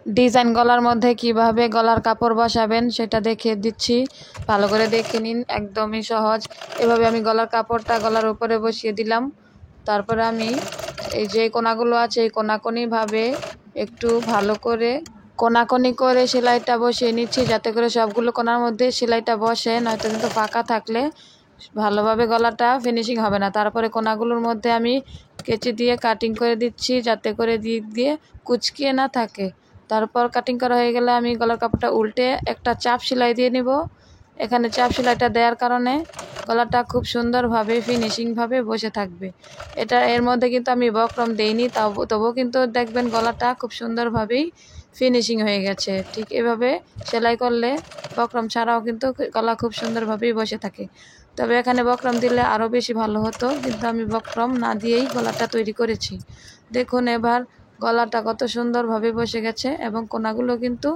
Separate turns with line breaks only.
Design গলার মধ্যে কিভাবে গলার কাপড় বসাবেন সেটা দেখিয়ে দিচ্ছি, ভালো করে দেখে নিন। একদমই সহজ। এভাবে আমি গলার কাপড়টা গলার উপরে বসিয়ে দিলাম। তারপরে আমি এই যে কোনাগুলো আছে এই কোনাকুনিভাবে একটু ভালো করে কোনাকুনি করে সেলাইটা বসিয়ে নিচ্ছি, যাতে করে সবগুলো কোনার মধ্যে সেলাইটা বসে, নয়তো কিন্তু ফাঁকা থাকলে ভালোভাবে গলাটা ফিনিশিং হবে না। তারপরে কোনাগুলোর মধ্যে আমি কেচি দিয়ে কাটিং করে দিচ্ছি, যাতে করে দিক দিয়ে কুচকিয়ে না থাকে। তারপর কাটিং করা হয়ে গেলে আমি গলার কাপড়টা উল্টে একটা চাপ সেলাই দিয়ে নিব। এখানে চাপ সেলাইটা দেওয়ার কারণে গলাটা খুব সুন্দরভাবে ফিনিশিংভাবে বসে থাকবে। এর মধ্যে কিন্তু আমি বক্রম দেইনি, তবুও কিন্তু দেখবেন গলাটা খুব সুন্দরভাবেই ফিনিশিং হয়ে গেছে। ঠিক এভাবে সেলাই করলে বক্রম ছাড়াও কিন্তু গলা খুব সুন্দরভাবেই বসে থাকে। তবে এখানে বক্রম দিলে আরও বেশি ভালো হতো, কিন্তু আমি বক্রম না দিয়েই গলাটা তৈরি করেছি। দেখুন এবার গলাটা কত সুন্দরভাবে বসে গেছে এবং কোনাগুলো কিন্তু